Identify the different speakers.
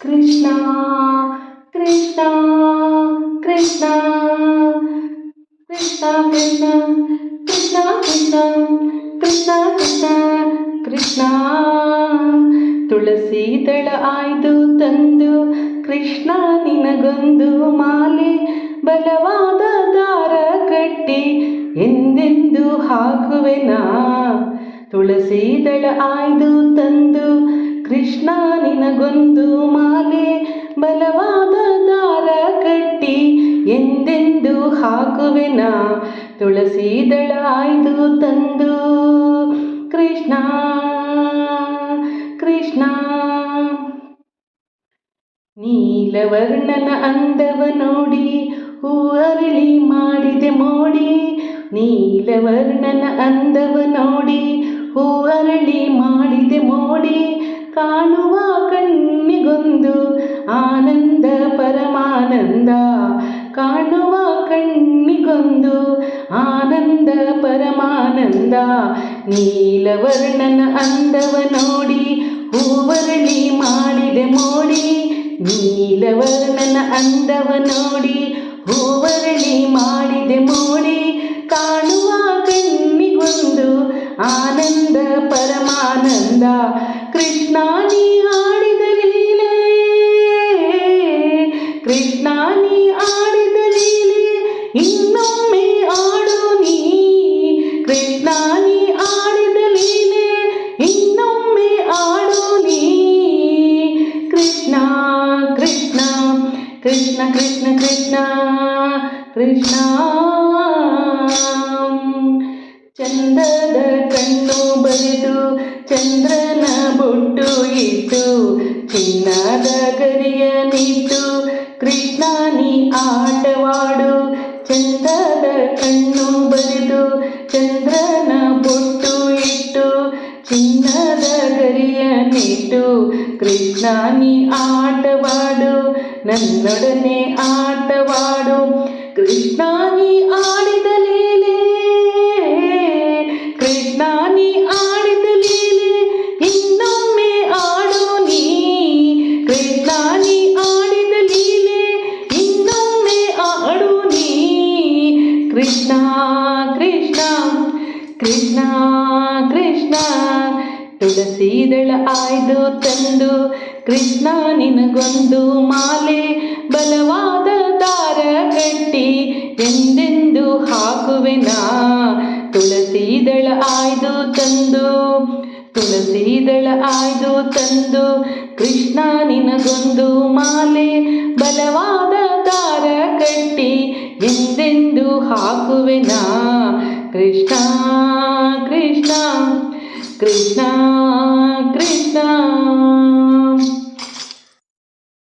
Speaker 1: ಕೃಷ್ಣ ಕೃಷ್ಣ ಕೃಷ್ಣ ಕೃಷ್ಣ ಕೃಷ್ಣ ಕೃಷ್ಣ ಕೃಷ್ಣ ಕೃಷ್ಣ ಕೃಷ್ಣ ಕೃಷ್ಣ ತುಳಸಿ ದಳ ಆಯ್ದು ತಂದು ಕೃಷ್ಣ ನಿನಗೊಂದು ಮಾಲೆ ಬಲವಾದ ದಾರ ಕಟ್ಟಿ ಎಂದೆಂದು ಹಾಕುವೆನಾ. ತುಳಸಿ ದಳ ಆಯ್ದು ತಂದು ಕೃಷ್ಣ ನಿನಗೊಂದು ಮಾಲೆ ಬಲವಾದ ದಾರ ಕಟ್ಟಿ ಎಂದೆಂದು ಹಾಕುವೆನಾ. ತುಳಸಿ ದಳ ಆಯ್ದು ತಂದು ಕೃಷ್ಣ ಕೃಷ್ಣ ನೀಲವರ್ಣನ ಅಂದವ ನೋಡಿ ಹೂ ಅರಳಿ ಮಾಡಿದೆ ಮೋಡಿ. ನೀಲವರ್ಣನ ಅಂದವ ನೋಡಿ ಹೂ ಅರಳಿ ಮಾಡಿದೆ ಮೋಡಿ. ಕಾಣುವ ಕಣ್ಣಿಗೊಂದು ಆನಂದ ಪರಮಾನಂದ. ಕಾಣುವ ಕಣ್ಣಿಗೊಂದು ಆನಂದ ಪರಮಾನಂದ. ನೀಲವರ್ಣನ ಅಂದವ ನೋಡಿ ಹೂವರಳಿ ಮಾಡಿದೆ ಮೋಡಿ. ನೀಲವರ್ಣನ ಅಂದವ ನೋಡಿ ಹೂವರಳಿ ಮಾಡಿದೆ ಮೋಡಿ. ಕಾಣುವ ಕಣ್ಣಿಗೊಂದು ಆನಂದ ಪರಮಾನಂದ. ಕೃಷ್ಣ ನೀ ಆಡಿದ ಲೀಲೆ, ಕೃಷ್ಣ ನೀ ಆಡಿದ ಲೀಲೆ ಇನ್ನೊಮ್ಮೆ ಆಡು ನೀ. ಕೃಷ್ಣ ನೀ ಆಡಿದ ಲೀಲೆ ಇನ್ನೊಮ್ಮೆ ಆಡು ನೀ. ಕೃಷ್ಣ ಕೃಷ್ಣ ಕೃಷ್ಣ ಕೃಷ್ಣ ಕೃಷ್ಣ ಕೃಷ್ಣ ಚಂದದ ಕಣ್ಣು ಬರೆದು ಚಂದ್ರನ ಬೊಟ್ಟು ಇಟ್ಟು ಚಿನ್ನದ ಗರಿಯ ನಿಟ್ಟು ಕೃಷ್ಣ ನೀ ಆಟವಾಡು. ಚಂದದ ಕಣ್ಣು ಬರೆದು ಚಂದ್ರನ ಬೊಟ್ಟು ಇಟ್ಟು ಚಿನ್ನದ ಗರಿಯ ನಿಟ್ಟು ಕೃಷ್ಣ ನೀ ಆಟವಾಡು. ನನ್ನೊಡನೆ ಆಟವಾಡು. ಕೃಷ್ಣ ನೀ ಆಡಿದ ಲೀಲೆ, ಕೃಷ್ಣ ನೀ ಆಡಿದ ಲೀಲೆ ಇನ್ನೊಮ್ಮೆ ಆಡು ನೀ. ಕೃಷ್ಣ ನೀ ಆಡಿದ ಲೀಲೆ ಇನ್ನೊಮ್ಮೆ ಆಡು ನೀ. ಕೃಷ್ಣ ಕೃಷ್ಣ ಕೃಷ್ಣ ಕೃಷ್ಣ ತುಳಸಿ ದಳ ಆಯ್ದು ತಂದು ಕೃಷ್ಣ ನಿನಗೊಂದು ಮಾಲೆ ಬಲವಾದ ದಾರ ಕಟ್ಟಿ ಎಂದೆಂದು ಹಾಕುವೆನಾ. ತುಳಸಿ ದಳ ಆಯ್ದು ತಂದು ತುಳಸಿ ದಳ ಆಯ್ದು ತಂದು ಕೃಷ್ಣ ನಿನಗೊಂದು ಮಾಲೆ ಬಲವಾದ ದಾರ ಕಟ್ಟಿ ಎಂದೆಂದು ಹಾಕುವೆನಾ. ಕೃಷ್ಣ ಕೃಷ್ಣ ಕೃಷ್ಣ